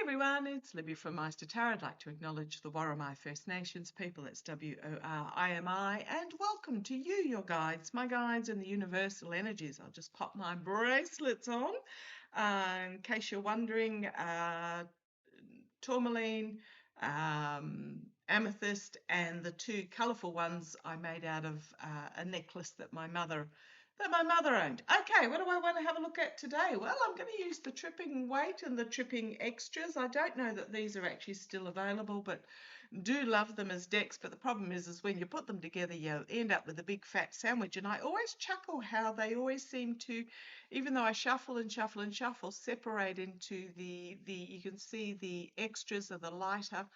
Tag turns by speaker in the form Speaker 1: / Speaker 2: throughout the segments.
Speaker 1: everyone, it's Libby from Maighstirtarot. I'd like to acknowledge the Worimi First Nations people, that's W-O-R-I-M-I, and welcome to you, your guides, my guides and the universal energies. I'll just pop my bracelets on. In case you're wondering, tourmaline, amethyst, and the two colourful ones I made out of a necklace that my mother owned. Okay, what do I want to have a look at today? Well, I'm going to use the tripping weight and the tripping extras. I don't know that these are actually still available, but do love them as decks. But the problem is when you put them together, you end up with a big fat sandwich. And I always chuckle how they always seem to, even though I shuffle and shuffle and shuffle, separate into you can see the extras are the lighter,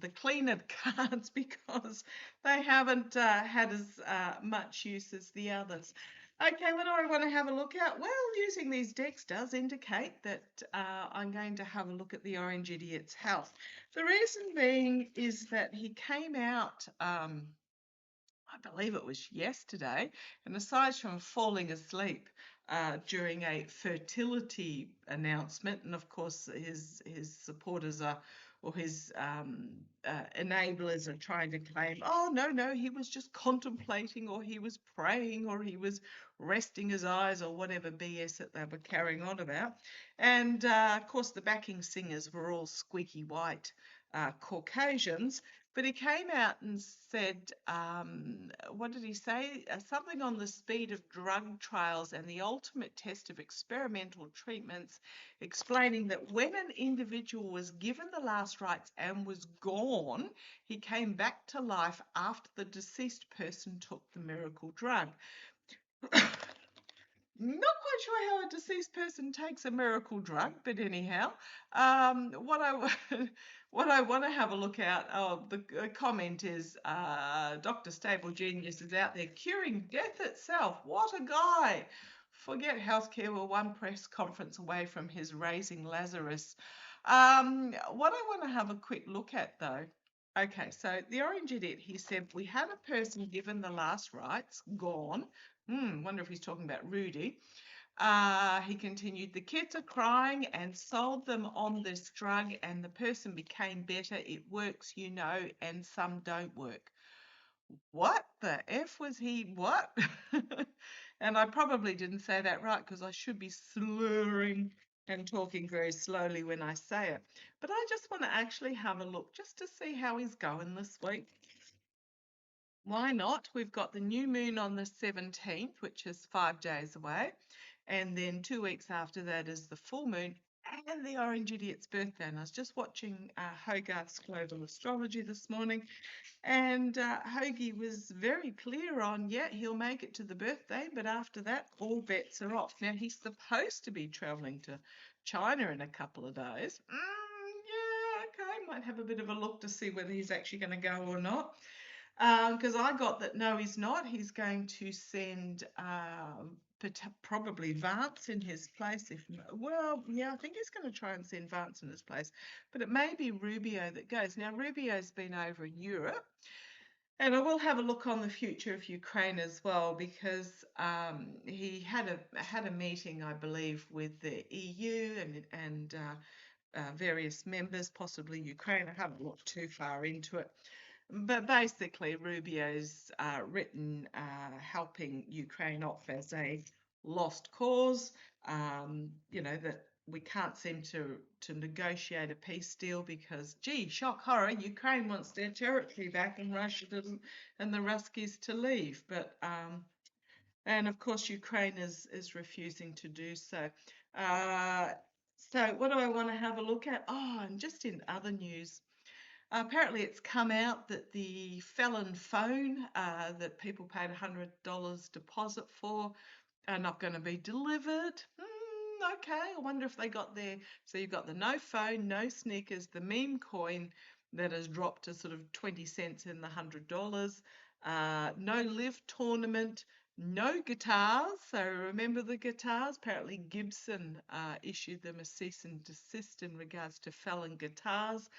Speaker 1: the cleaner cards, because they haven't had as much use as the others. Okay, what do I want to have a look at? Well, using these decks does indicate that I'm going to have a look at the Orange Idiot's health. The reason being is that he came out, I believe it was yesterday, and aside from falling asleep during a fertility announcement, and of course his supporters are, or his enablers are trying to claim, oh, no, he was just contemplating, or he was praying, or he was resting his eyes, or whatever BS that they were carrying on about. And of course the backing singers were all squeaky white Caucasians. But he came out and said, what did he say? Something on the speed of drug trials and the ultimate test of experimental treatments, explaining that when an individual was given the last rites and was gone, he came back to life after the deceased person took the miracle drug. Not quite sure how a deceased person takes a miracle drug, but anyhow, what I want to have a look at, the comment is Dr. Stable Genius is out there curing death itself. What a guy! Forget healthcare, we're one press conference away from his raising Lazarus. What I want to have a quick look at though, okay, so the Orange Idiot, he said, we had a person given the last rites, gone. Wonder if he's talking about Rudy. He continued, the kids are crying and sold them on this drug and the person became better. It works, you know, and some don't work. What the F was he, what? And I probably didn't say that right because I should be slurring and talking very slowly when I say it. But I just want to actually have a look just to see how he's going this week. Why not? We've got the new moon on the 17th, which is 5 days away. And then 2 weeks after that is the full moon and the Orange Idiot's birthday. And I was just watching Hogarth's Global Astrology this morning. And Hoagie was very clear on, yeah, he'll make it to the birthday. But after that, all bets are off. Now, he's supposed to be traveling to China in a couple of days. Yeah, okay. Might have a bit of a look to see whether he's actually going to go or not. Because I got that no, he's not. He's going to send probably Vance in his place. Well, yeah, I think he's going to try and send Vance in his place. But it may be Rubio that goes. Now, Rubio's been over in Europe. And I will have a look on the future of Ukraine as well, because he had a meeting, I believe, with the EU and various members, possibly Ukraine. I haven't looked too far into it. But basically, Rubio's written helping Ukraine off as a lost cause. You know, that we can't seem to negotiate a peace deal because, gee, shock horror, Ukraine wants their territory back and Russia doesn't, and the Ruskies to leave. But and of course, Ukraine is refusing to do so. So what do I want to have a look at? Oh, and just in other news. Apparently it's come out that the felon phone that people paid $100 deposit for are not going to be delivered. Okay, I wonder if they got there. So you've got the no phone, no sneakers, the meme coin that has dropped to sort of 20 cents in the $100, no live tournament, no guitars. So remember the guitars? Apparently Gibson issued them a cease and desist in regards to felon guitars.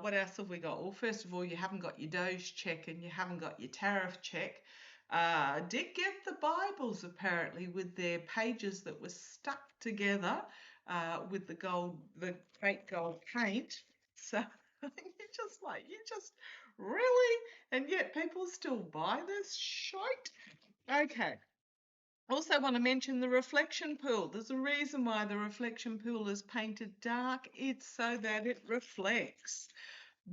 Speaker 1: What else have we got? Well, first of all, you haven't got your Doge check and you haven't got your tariff check. Did get the Bibles apparently with their pages that were stuck together with the fake gold paint. So you just really, and yet people still buy this shite. Okay. Also want to mention the reflection pool. There's a reason why the reflection pool is painted dark. It's so that it reflects.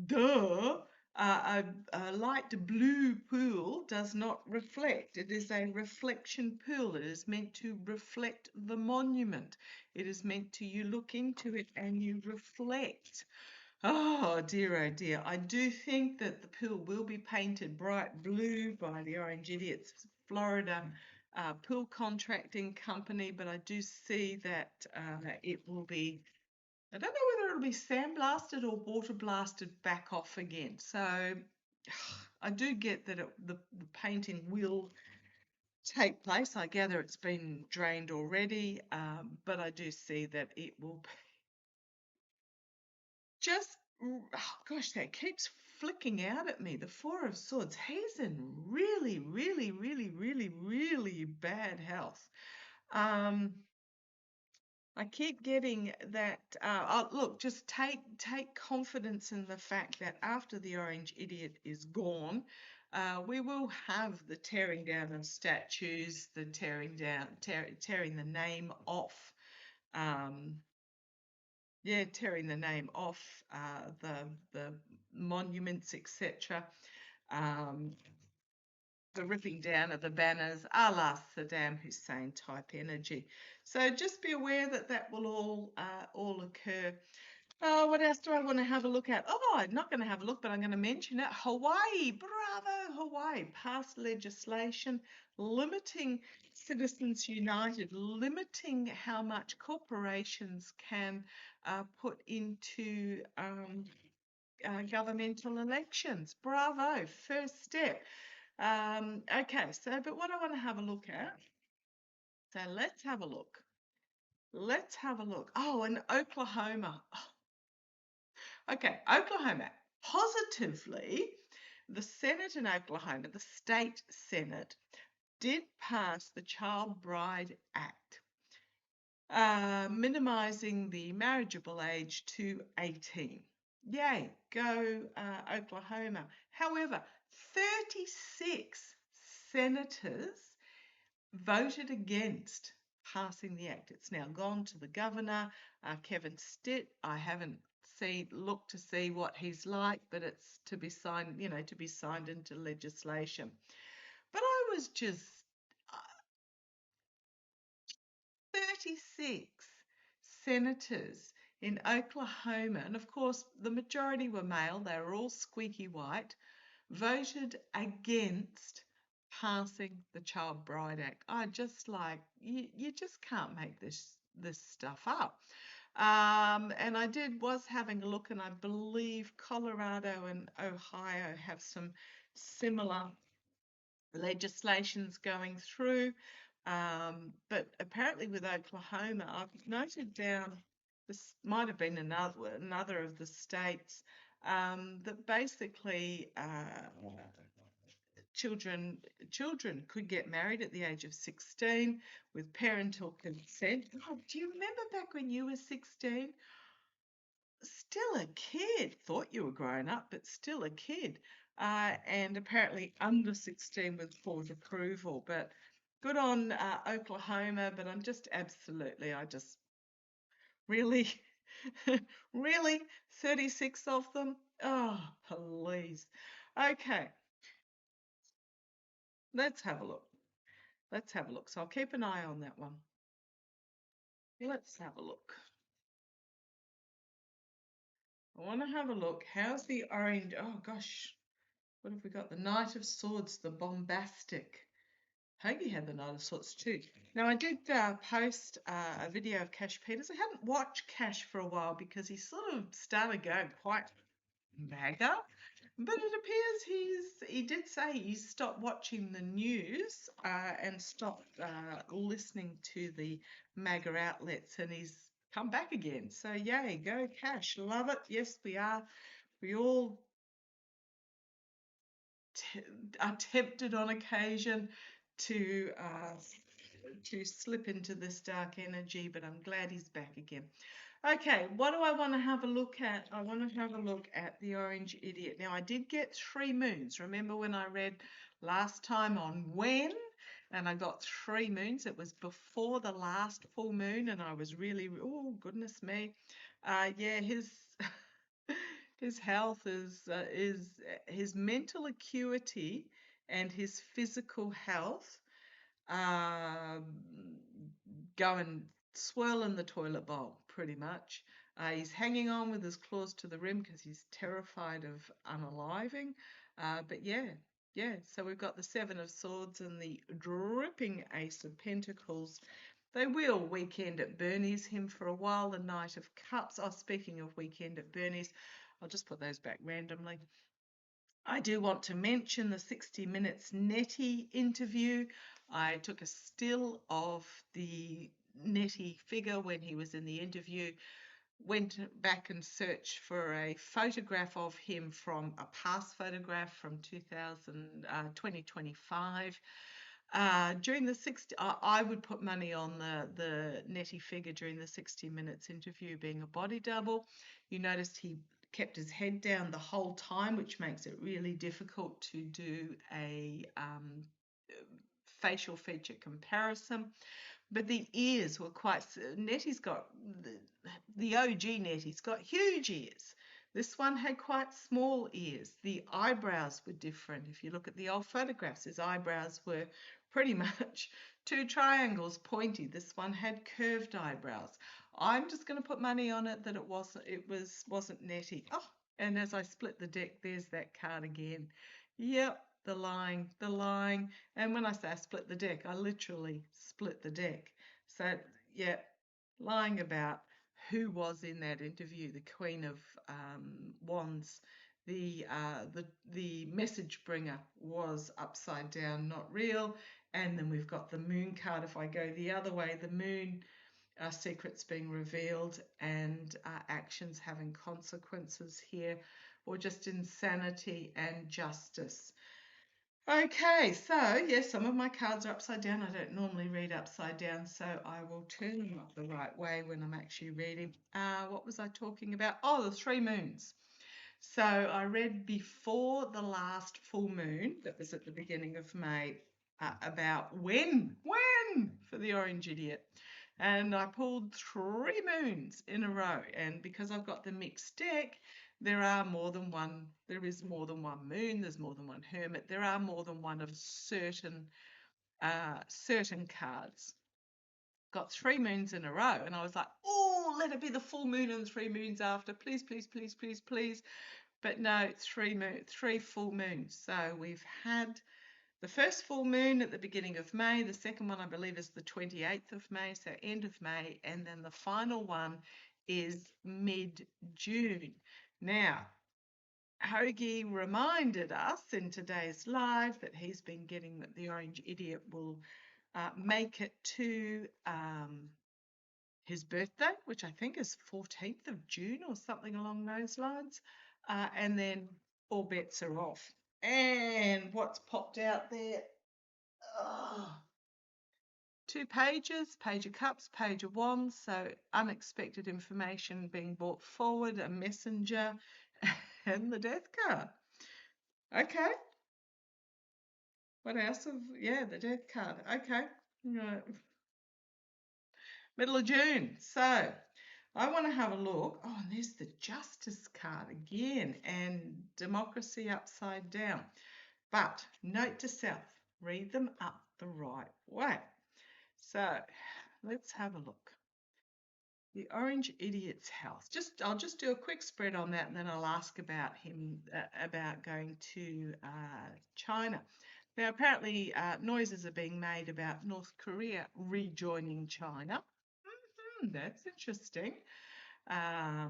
Speaker 1: Duh. A light blue pool does not reflect. It is a reflection pool. It is meant to reflect the monument. It is meant to you look into it and you reflect. Oh dear. I do think that the pool will be painted bright blue by the Orange Idiots Florida pool contracting company, but I do see that it will be, I don't know whether it'll be sandblasted or water blasted back off again. So I do get that the painting will take place. I gather it's been drained already, but I do see that it will just, oh gosh, that keeps flicking out at me. The Four of Swords. He's in really bad health. I keep getting that. Oh, look, just take confidence in the fact that after the Orange Idiot is gone, we will have the tearing down of statues, the tearing the name off. Tearing the name off the monuments, etc. The ripping down of the banners, a la Saddam Hussein type energy. So just be aware that that will all occur. Oh, what else do I want to have a look at? Oh, I'm not going to have a look, but I'm going to mention it. Hawaii, bravo, Hawaii, passed legislation limiting Citizens United, limiting how much corporations can put into governmental elections. Bravo, first step. Okay, so, but what I want to have a look at, so let's have a look. Let's have a look. Oh, and Oklahoma. Okay, Oklahoma. Positively, the Senate in Oklahoma, the state Senate, did pass the Child Bride Act, minimizing the marriageable age to 18. Yay, go Oklahoma. However, 36 senators voted against passing the act. It's now gone to the governor, Kevin Stitt. I haven't looked to see what he's like, but it's to be signed, to be signed into legislation. But I was just 36 senators in Oklahoma, and of course the majority were male, they were all squeaky white, voted against passing the Child Bride Act. I just you just can't make this stuff up. And I was having a look, and I believe Colorado and Ohio have some similar legislations going through. But apparently with Oklahoma, I've noted down, this might have been another of the states, that basically children could get married at the age of 16 with parental consent. Oh, do you remember back when you were 16? Still a kid. Thought you were grown up, but still a kid. And apparently under 16 with court approval. But good on Oklahoma. But I'm just I just really, really 36 of them. Oh, please. Okay, let's have a look. Let's have a look. So I'll keep an eye on that one. Let's have a look. I want to have a look. How's the orange? Oh gosh, what have we got? The Knight of Swords, the bombastic. Hoagie had the Knight of Swords too. Now I did post a video of Cash Peters. I hadn't watched Cash for a while because he sort of started going quite MAGA. But it appears he did say he stopped watching the news and stopped listening to the MAGA outlets, and he's come back again. So yay, go Cash. Love it. Yes, we are. We all are tempted on occasion to to slip into this dark energy, but I'm glad he's back again. Okay, what do I want to have a look at? I want to have a look at the Orange Idiot. Now, I did get 3 moons. Remember when I read last time on when? And I got 3 moons. It was before the last full moon, and I was really, oh, goodness me. Yeah, his his health is his mental acuity and his physical health um, go and swirl in the toilet bowl, pretty much. He's hanging on with his claws to the rim because he's terrified of unaliving. But yeah, yeah. So we've got the Seven of Swords and the dripping Ace of Pentacles. They will weekend at Bernie's him for a while. The Knight of Cups. Oh, speaking of weekend at Bernie's, I'll just put those back randomly. I do want to mention the 60 Minutes Nettie interview. I took a still of the Nettie figure when he was in the interview, went back and searched for a photograph of him from a past photograph from 2025. During the 60, I would put money on the Nettie figure during the 60 Minutes interview being a body double. You noticed he kept his head down the whole time, which makes it really difficult to do a facial feature comparison. But the ears were quite. Nettie's got the OG Nettie's got huge ears. This one had quite small ears. The eyebrows were different. If you look at the old photographs, his eyebrows were pretty much 2 triangles pointy. This one had curved eyebrows. I'm just going to put money on it that it wasn't Nettie. Oh, and as I split the deck, there's that card again. Yep, the lying, the lying. And when I say I split the deck, I literally split the deck. So, yeah, lying about who was in that interview. The Queen of Wands, the message bringer was upside down, not real. And then we've got the moon card. If I go the other way, the moon secrets being revealed and actions having consequences here, or just insanity and justice. Okay, so yes, some of my cards are upside down. I don't normally read upside down, so I will turn them up the right way when I'm actually reading. What was I talking about? Oh, the 3 moons. So I read before the last full moon, that was at the beginning of May, about when for the Orange Idiot. And I pulled 3 moons in a row. And because I've got the mixed deck, there is more than one moon, there's more than one hermit, there are more than one of certain cards. Got 3 moons in a row, and I was like, oh, let it be the full moon and 3 moons after, please, please, please, please, please. But no, 3 full moons. So we've had the first full moon at the beginning of May. The second one, I believe, is the 28th of May, so end of May. And then the final one is mid-June. Now, Hoagie reminded us in today's live that he's been getting that the Orange Idiot will make it to his birthday, which I think is 14th of June or something along those lines. And then all bets are off. And what's popped out there? Oh, 2 pages, Page of Cups, Page of Wands. So unexpected information being brought forward, a messenger, and the Death card. Okay. What else? Yeah, the Death card. Okay. Right. Middle of June. So I want to have a look. Oh, and there's the Justice card again, and Democracy upside down. But note to self, read them up the right way. So let's have a look. The Orange Idiot's house. I'll just do a quick spread on that, and then I'll ask about him about going to China. Now, apparently, noises are being made about North Korea rejoining China. That's interesting. I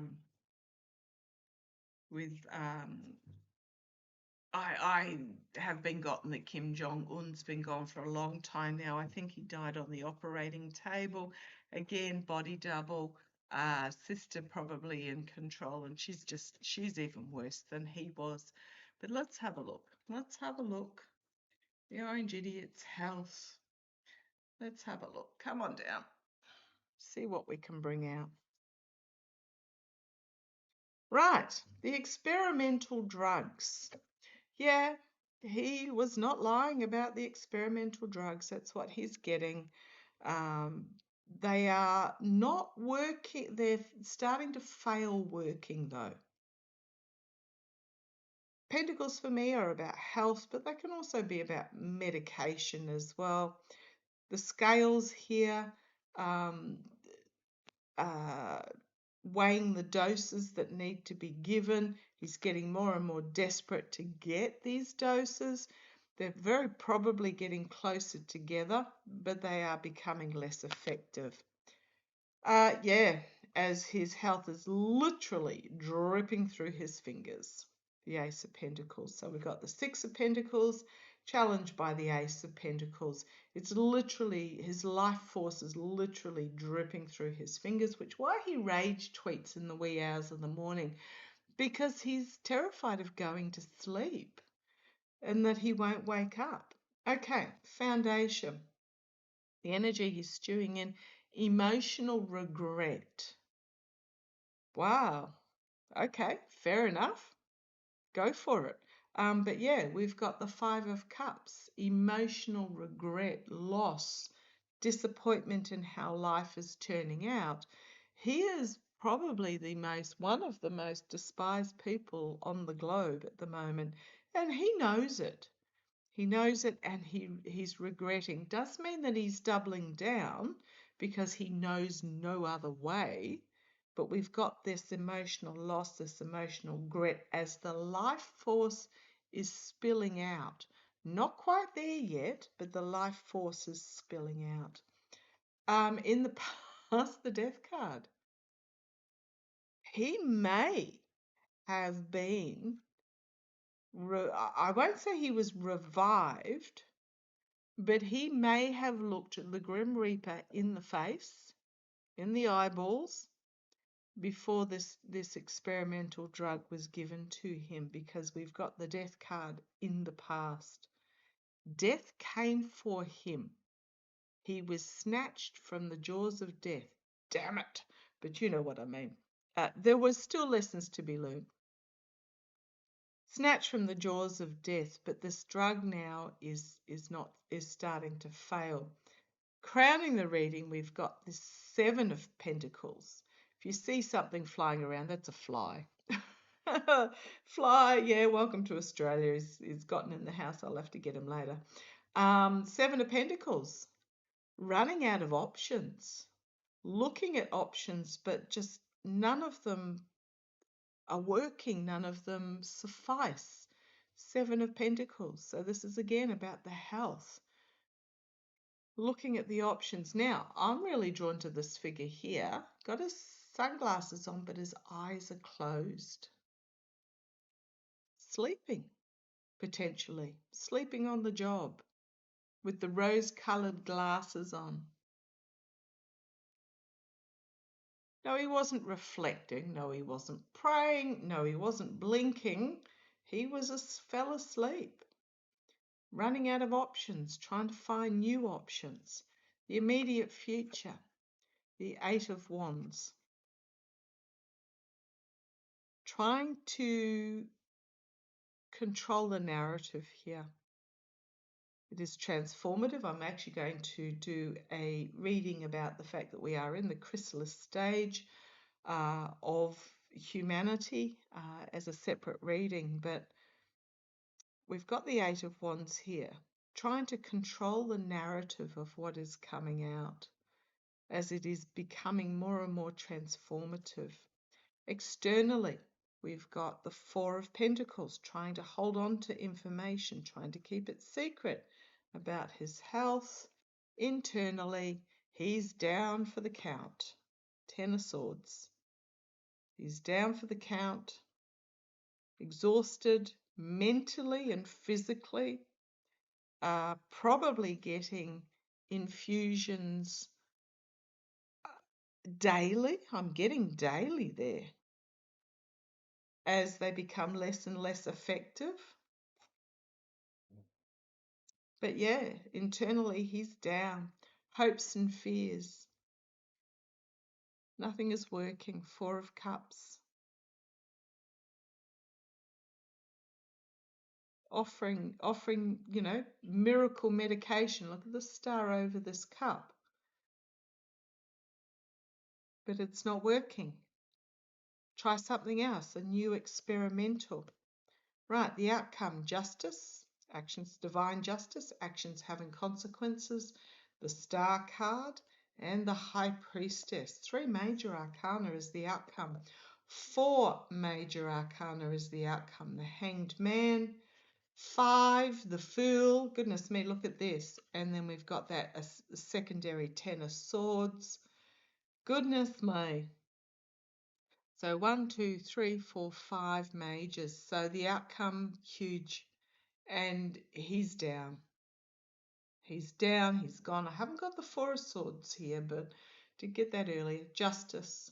Speaker 1: have been gotten that Kim Jong-un's been gone for a long time now. I think he died on the operating table. Again, body double, sister probably in control, and she's even worse than he was. But let's have a look. Let's have a look. The Orange Idiot's house. Let's have a look. Come on down. See what we can bring out. Right, the experimental drugs. Yeah, he was not lying about the experimental drugs. That's what he's getting. Um, they are not working. They're starting to fail working, though. Pentacles for me are about health, but they can also be about medication as well. The scales here, um, uh, weighing the doses that need to be given. He's getting more and more desperate to get these doses. They're very probably getting closer together, but they are becoming less effective. Yeah, as his health is literally dripping through his fingers. The Ace of Pentacles. So we've got the Six of Pentacles, challenged by the Ace of Pentacles. It's literally, his life force is literally dripping through his fingers, which why he rage tweets in the wee hours of the morning, because he's terrified of going to sleep and that he won't wake up. Okay, foundation. The energy he's stewing in, emotional regret. Wow. Okay, fair enough. Go for it. But yeah, we've got the Five of Cups, emotional regret, loss, disappointment in how life is turning out. He is probably one of the most despised people on the globe at the moment, and he knows it. He knows it, and he's regretting. Does mean that he's doubling down because he knows no other way. But we've got this emotional loss, this emotional regret as the life force is spilling out. Not quite there yet, but the life force is spilling out. In the past, the Death card. He may have been, I won't say he was revived, but he may have looked the Grim Reaper in the face, in the eyeballs, before this experimental drug was given to him, because we've got the Death card in the past. Death came for him. He was snatched from the jaws of death. Damn it. But you know what I mean. There was still lessons to be learned. Snatched from the jaws of death, but this drug now is starting to fail. Crowning the reading, we've got the Seven of Pentacles. If you see something flying around, that's a fly. Fly, yeah, welcome to Australia. He's gotten in the house. I'll have to get him later. Seven of Pentacles, running out of options, looking at options, but just none of them are working, none of them suffice. Seven of Pentacles. So this is again about the health. Looking at the options. Now, I'm really drawn to this figure here. Got his sunglasses on, but his eyes are closed. Sleeping, potentially. Sleeping on the job with the rose-coloured glasses on. No, he wasn't reflecting. No, he wasn't praying. No, he wasn't blinking. He fell asleep, running out of options, trying to find new options. The immediate future, the Eight of Wands. Trying to control the narrative here. It is transformative. I'm actually going to do a reading about the fact that we are in the chrysalis stage of humanity as a separate reading, but we've got the Eight of Wands here, trying to control the narrative of what is coming out as it is becoming more and more transformative. Externally, we've got the Four of Pentacles, trying to hold on to information, trying to keep it secret about his health. Internally, he's down for the count. Ten of Swords. He's down for the count, exhausted mentally and physically, probably getting infusions daily. I'm getting daily there as they become less and less effective. But yeah, internally he's down. hopes and fears. Nothing is working. Four of Cups. Offering, miracle medication. Look at the star over this cup. But it's not working. Try something else, a new experimental. Right, the outcome, justice, actions, divine justice, actions having consequences, the star card, and the high priestess. 3 major arcana is the outcome. 4 major arcana is the outcome. The hanged man, 5, the fool. Goodness me, look at this. And then we've got that a secondary 10 of swords. Goodness me. So 1, 2, 3, 4, 5 majors. So the outcome, huge. And he's down. He's down, he's gone. I haven't got the 4 of swords here, but did get that earlier. Justice.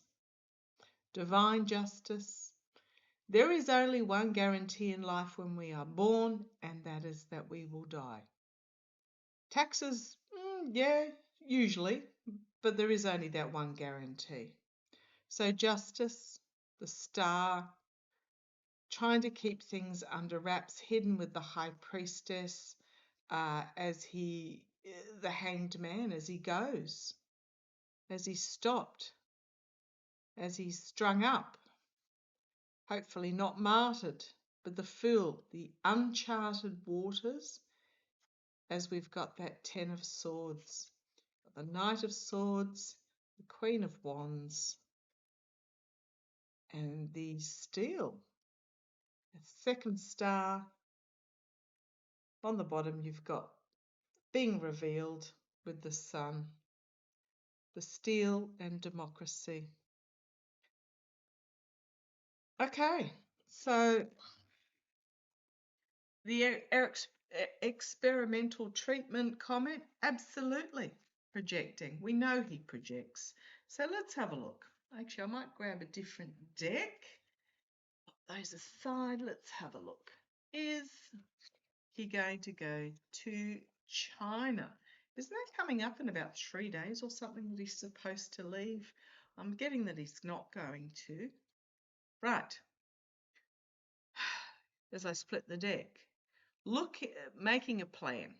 Speaker 1: Divine justice. There is only one guarantee in life when we are born, and that is that we will die. Taxes, yeah, usually, but there is only that one guarantee. So justice, the star, trying to keep things under wraps, hidden with the high priestess, the hanged man, as he goes, as he's stopped, as he's strung up, hopefully not martyred, but the fool, the uncharted waters, as we've got that 10 of swords, the Knight of Swords, the Queen of Wands, and the Steel. A second star. On the bottom you've got being revealed with the sun, the Steel, and democracy. Okay, so the experimental treatment comment, absolutely projecting. We know he projects. So let's have a look. Actually, I might grab a different deck. Put those aside. Let's have a look. Is he going to go to China? Isn't that coming up in about 3 days or something that he's supposed to leave? I'm getting that he's not going to. Right. As I split the deck, making a plan.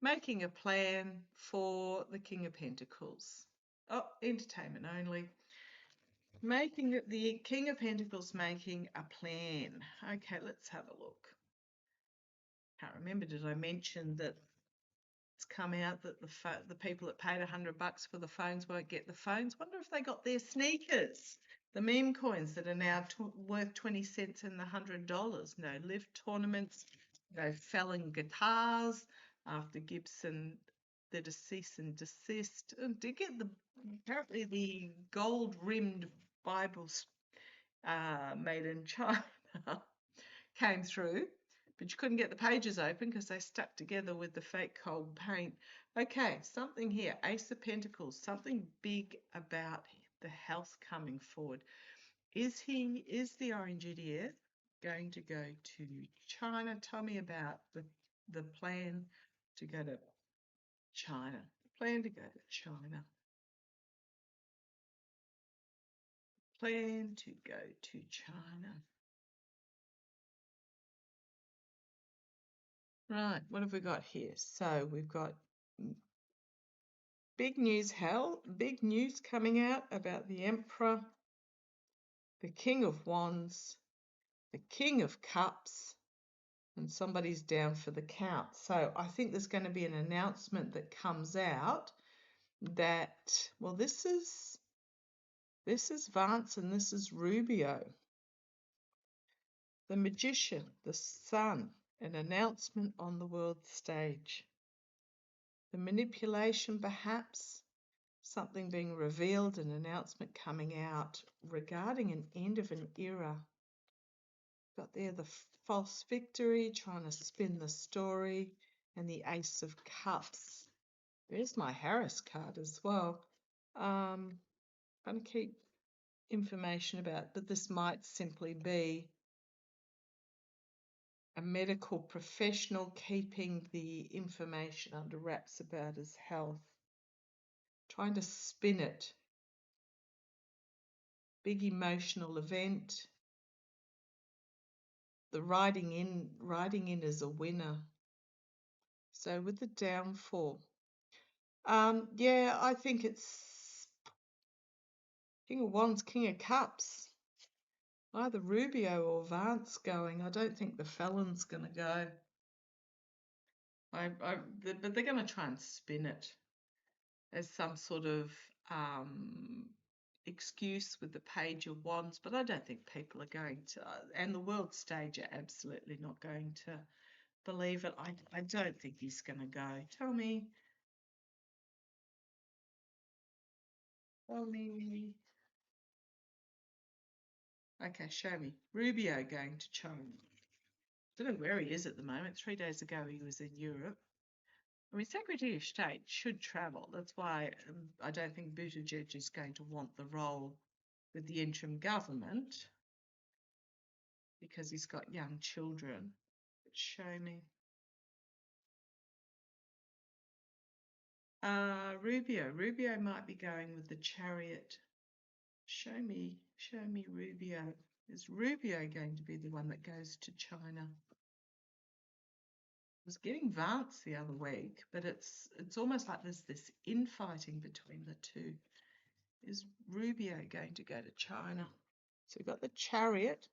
Speaker 1: Making a plan for the King of Pentacles. Oh, entertainment only. The King of Pentacles making a plan. Okay, let's have a look. Can't remember, did I mention that it's come out that the people that paid $100 for the phones won't get the phones? Wonder if they got their sneakers. The meme coins that are now worth 20 cents in the $100. No live tournaments, no felon guitars after Gibson did a cease and desist. And to get apparently the gold-rimmed Bibles made in China came through, but you couldn't get the pages open because they stuck together with the fake cold paint. Okay, something here, Ace of Pentacles, something big about the health coming forward. Is the Orange Idiot going to go to China? Tell me about the plan to go to China. Plan to go to China. Plan to go to China. Right, what have we got here? So we've got big news coming out about the Emperor, the King of Wands, the King of Cups, and somebody's down for the count. So I think there's going to be an announcement that comes out that, well, this is Vance and this is Rubio. The Magician, the Sun, an announcement on the world stage. The manipulation, perhaps, something being revealed, an announcement coming out regarding an end of an era. Got there the false victory, trying to spin the story, and the Ace of Cups. There's my Harris card as well. I'm going to keep information about, but this might simply be a medical professional keeping the information under wraps about his health, trying to spin it. Big emotional event. The riding in is a winner. So with the downfall, yeah, I think it's King of Wands, King of Cups. Either Rubio or Vance going. I don't think the felon's going to go. But they're going to try and spin it as some sort of excuse with the Page of Wands. But I don't think people are going to, and the world stage are absolutely not going to believe it. I don't think he's going to go. Tell me. Okay, show me. Rubio going to China. I don't know where he is at the moment. 3 days ago he was in Europe. I mean, Secretary of State should travel. That's why I don't think Buttigieg is going to want the role with the interim government because he's got young children. But show me. Rubio might be going with the Chariot. Show me Rubio. Is Rubio going to be the one that goes to China? Was getting Vance the other week, but it's almost like there's this infighting between the two. Is Rubio going to go to China? So we've got the Chariot,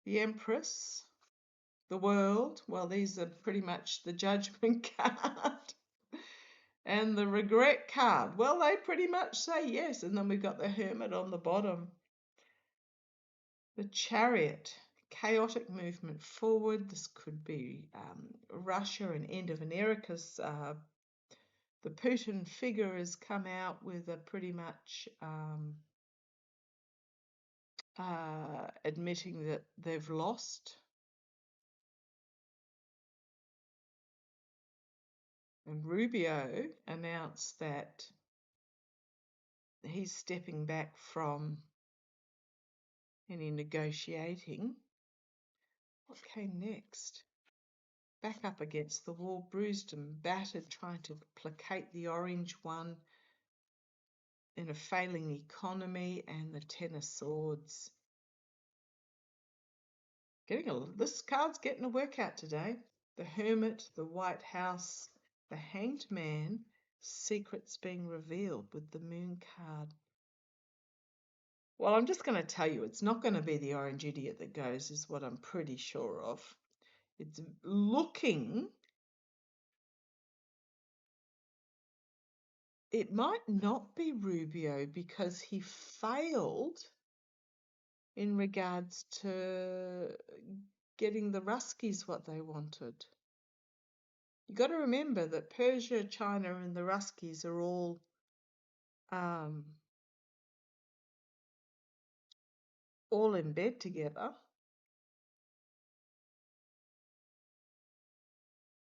Speaker 1: the Empress, the World. Well, these are pretty much the Judgment card. And the Regret card. Well, they pretty much say yes. And then we've got the Hermit on the bottom. The Chariot. Chaotic movement forward. This could be Russia and end of an era because the Putin figure has come out with a pretty much admitting that they've lost. And Rubio announced that he's stepping back from any negotiating. What came next? Back up against the wall, bruised and battered, trying to placate the orange one in a failing economy, and the Ten of Swords. This card's getting a workout today. The Hermit, the White House, the Hanged Man, secrets being revealed with the Moon card. Well, I'm just going to tell you, it's not going to be the orange idiot that goes, is what I'm pretty sure of. It's looking, it might not be Rubio because he failed in regards to getting the Ruskies what they wanted. You've got to remember that Persia, China, and the Ruskies are all in bed together.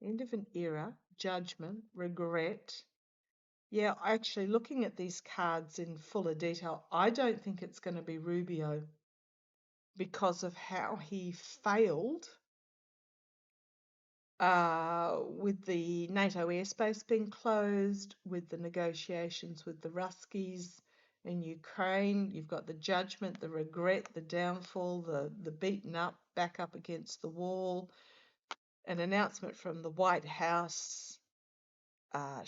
Speaker 1: End of an era, judgment, regret. Yeah, actually, looking at these cards in fuller detail, I don't think it's going to be Rubio because of how he failed with the NATO airspace being closed, with the negotiations with the Ruskies in Ukraine. You've got the judgment, the regret, the downfall, the beaten up, back up against the wall, an announcement from the White House, trying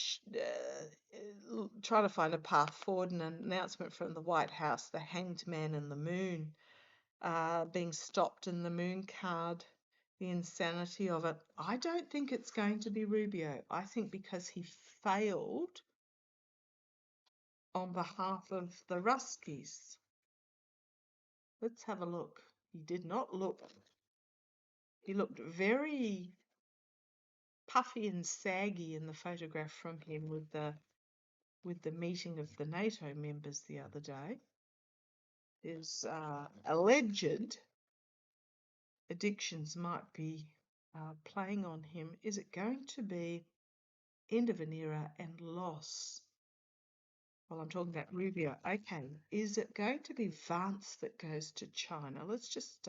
Speaker 1: to find a path forward, and an announcement from the White House, the Hanged Man and the Moon being stopped in the Moon card, the insanity of it. I don't think it's going to be Rubio. I think because he failed on behalf of the Ruskies. Let's have a look. He did not look. He looked very puffy and saggy in the photograph from him with the meeting of the NATO members the other day. His alleged addictions might be playing on him. Is it going to be end of an era and loss? Well, I'm talking about Rubio. Okay, is it going to be Vance that goes to China? Let's just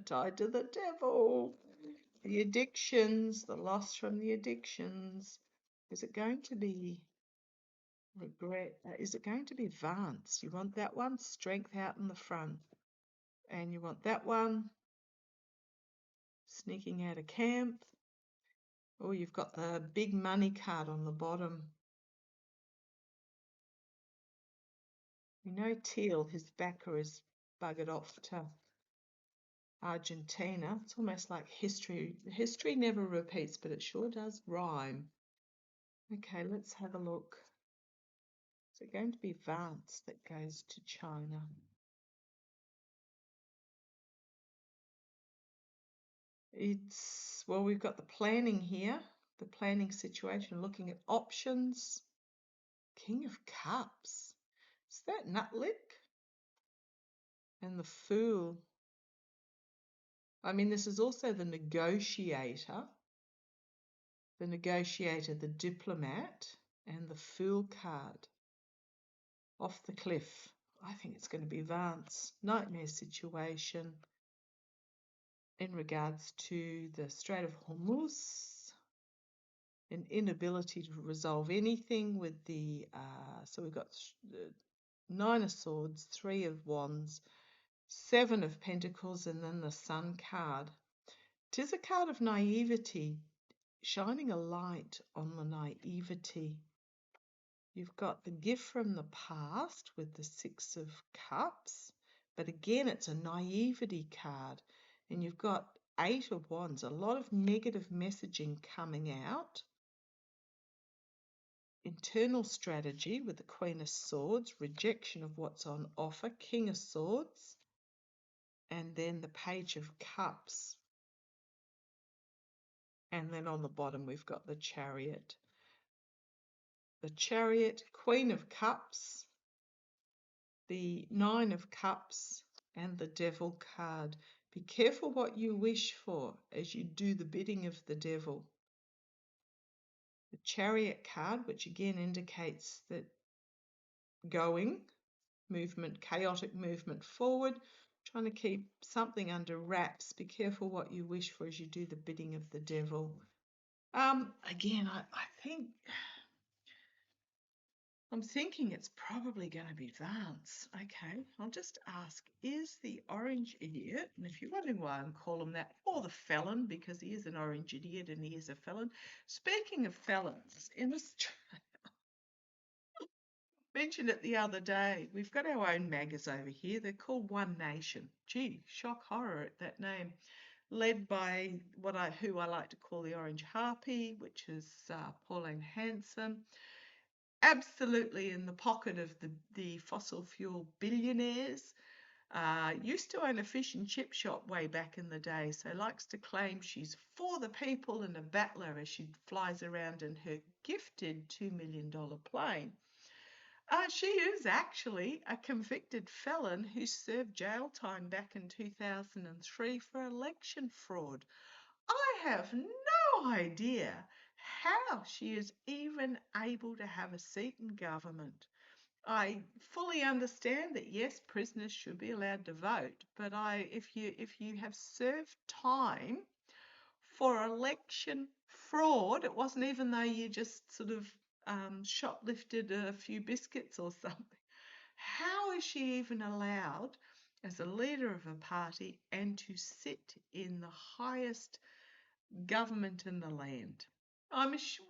Speaker 1: tied to the devil. The addictions, the loss from the addictions. Is it going to be regret? Is it going to be Vance? You want that one? Strength out in the front. And you want that one? Sneaking out of camp. Oh, you've got the big money card on the bottom. You know Teal, his backer, is buggered off to Argentina. It's almost like history. History never repeats, but it sure does rhyme. Okay, let's have a look. Is it going to be Vance that goes to China? Well, we've got the planning here, the planning situation, looking at options. King of Cups. Is that Nutlick? And the Fool. I mean, this is also the negotiator, the diplomat, and the Fool card. Off the cliff. I think it's going to be Vance. Nightmare situation in regards to the Strait of Hormuz, an inability to resolve anything with the, so we've got the Nine of Swords, Three of Wands, Seven of Pentacles, and then the Sun card. It is a card of naivety, shining a light on the naivety. You've got the gift from the past with the Six of Cups, but again, it's a naivety card. And you've got Eight of Wands, a lot of negative messaging coming out. Internal strategy with the Queen of Swords, rejection of what's on offer, King of Swords, and then the Page of Cups. And then on the bottom, we've got the Chariot. The Chariot, Queen of Cups, the Nine of Cups, and the Devil card. Be careful what you wish for as you do the bidding of the devil. The Chariot card, which again indicates that movement, chaotic movement forward, trying to keep something under wraps. Be careful what you wish for as you do the bidding of the devil. Again, I'm thinking it's probably going to be Vance. Okay, I'll just ask, is the orange idiot, and if you're wondering why I'm calling that, or the felon, because he is an orange idiot and he is a felon. Speaking of felons, in Australia, mentioned it the other day, we've got our own maggers over here. They're called One Nation. Gee, shock horror at that name. Led by who I like to call the Orange Harpy, which is Pauline Hanson. Absolutely in the pocket of the fossil fuel billionaires. Used to own a fish and chip shop way back in the day, so likes to claim she's for the people and a battler as she flies around in her gifted $2 million plane. She is actually a convicted felon who served jail time back in 2003 for election fraud. I have no idea how she is even able to have a seat in government. I fully understand that yes, prisoners should be allowed to vote, but if you have served time for election fraud, it wasn't even though you just sort of shoplifted a few biscuits or something. How is she even allowed as a leader of a party and to sit in the highest government in the land? I'm sure,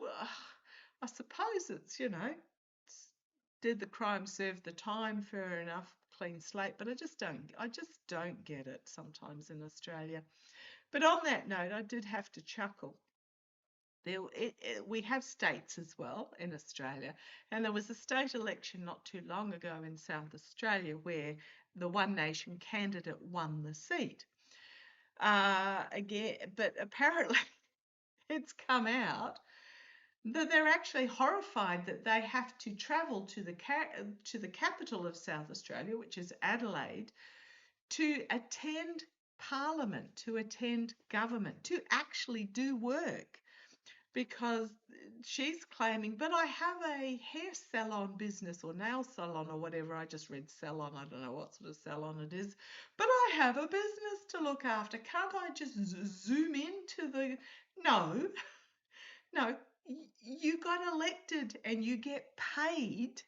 Speaker 1: I suppose it's, did the crime serve the time? Fair enough, clean slate, but I just don't get it sometimes in Australia. But on that note, I did have to chuckle. We have states as well in Australia, and there was a state election not too long ago in South Australia where the One Nation candidate won the seat. Again, but apparently it's come out that they're actually horrified that they have to travel to the capital of South Australia, which is Adelaide, to attend Parliament, to attend government, to actually do work, because she's claiming, but I have a hair salon business or nail salon or whatever. I just read salon. I don't know what sort of salon it is, but I have a business to look after. Can't I just zoom into the... No, no, you got elected and you get paid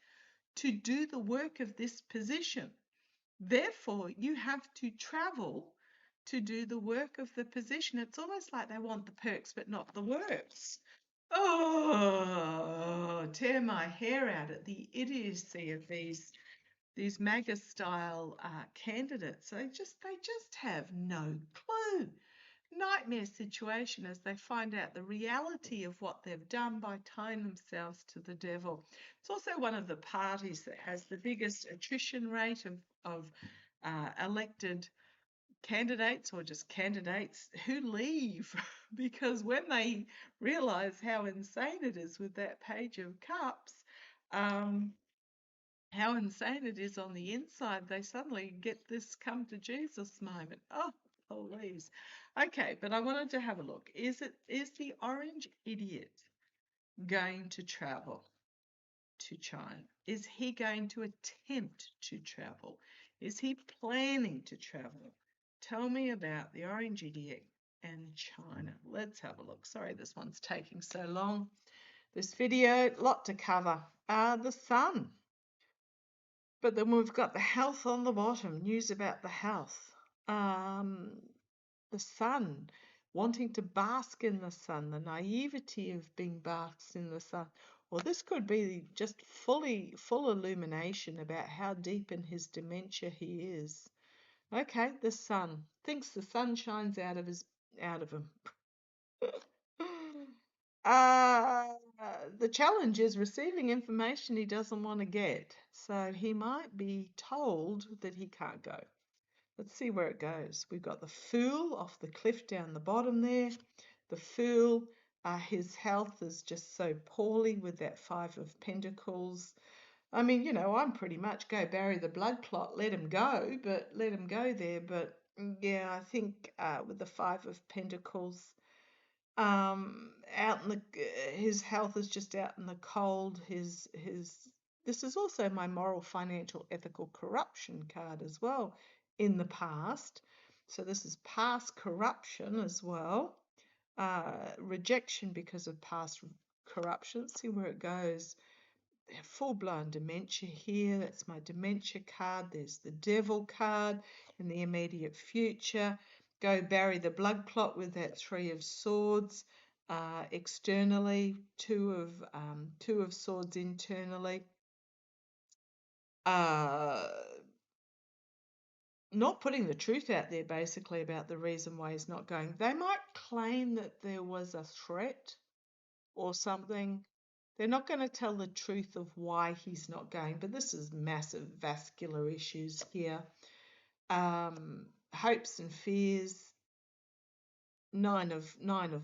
Speaker 1: to do the work of this position. Therefore, you have to travel to do the work of the position. It's almost like they want the perks but not the works. Oh, tear my hair out at the idiocy of these MAGA style candidates. They just have no clue. Nightmare situation as they find out the reality of what they've done by tying themselves to the devil. It's also one of the parties that has the biggest attrition rate of elected candidates or just candidates who leave because when they realise how insane it is with that page of cups, how insane it is on the inside, they suddenly get this come to Jesus moment. Oh, please. Okay, but I wanted to have a look. Is the orange idiot going to travel to China? Is he going to attempt to travel? Is he planning to travel? Tell me about the orange idiot and China. Let's have a look. Sorry, this one's taking so long. This video, lot to cover. The sun. But then we've got the health on the bottom, news about the health. The sun, wanting to bask in the sun, the naivety of being basked in the sun. Or this could be just full illumination about how deep in his dementia he is. Okay, the sun. Thinks the sun shines out of him. The challenge is receiving information he doesn't want to get. So he might be told that he can't go. Let's see where it goes. We've got the Fool off the cliff down the bottom there. The Fool, his health is just so poorly with that Five of Pentacles. I mean, I'm pretty much go bury the blood clot, let him go there. But yeah, I think with the Five of Pentacles, out in the his health is just out in the cold. This is also my moral, financial, ethical corruption card as well in the past. So this is past corruption as well. Rejection because of past corruption. Let's see where it goes. Full-blown dementia here. That's my dementia card. There's the devil card in the immediate future. Go bury the blood clot with that Three of Swords. Externally, Two of Swords internally. Not putting the truth out there, basically, about the reason why he's not going. They might claim that there was a threat or something. They're not going to tell the truth of why he's not going, but this is massive vascular issues here. Hopes and fears. Nine of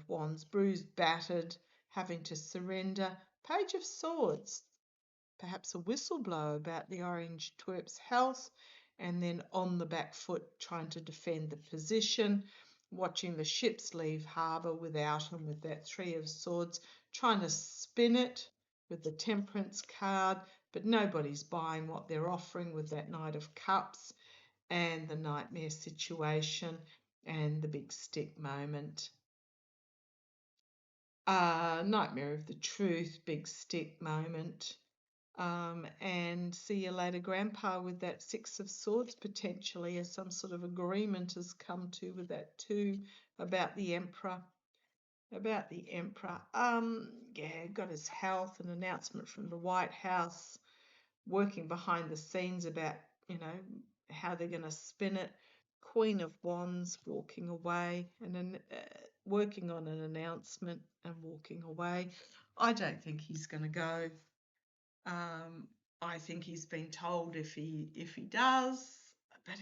Speaker 1: Wands, bruised, battered, having to surrender. Page of Swords. Perhaps a whistleblower about the orange twerp's health, and then on the back foot trying to defend the position, watching the ships leave harbour without him with that Three of Swords, trying to spin it with the Temperance card, but nobody's buying what they're offering with that Knight of Cups and the nightmare situation and the big stick moment. Nightmare of the truth, big stick moment. And see you later, Grandpa, with that Six of Swords, potentially, as some sort of agreement has come to with that too, about the Emperor. Yeah, got his health, an announcement from the White House, working behind the scenes about, how they're going to spin it. Queen of Wands walking away and then working on an announcement and walking away. I don't think he's going to go. I think he's been told if he does, but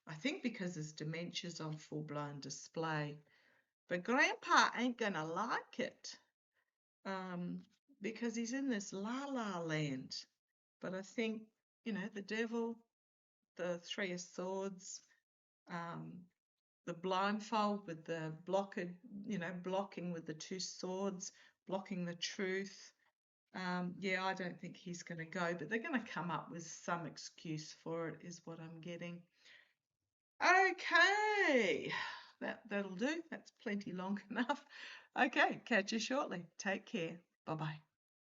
Speaker 1: I think because his dementia's on full-blown display. But Grandpa ain't gonna like it, because he's in this la-la land. But I think, the devil, the Three of Swords, the blindfold with the blocking with the two swords, blocking the truth. Yeah, I don't think he's going to go, but they're going to come up with some excuse for it, is what I'm getting. Okay, that'll do. That's plenty long enough. Okay, catch you shortly. Take care. Bye-bye.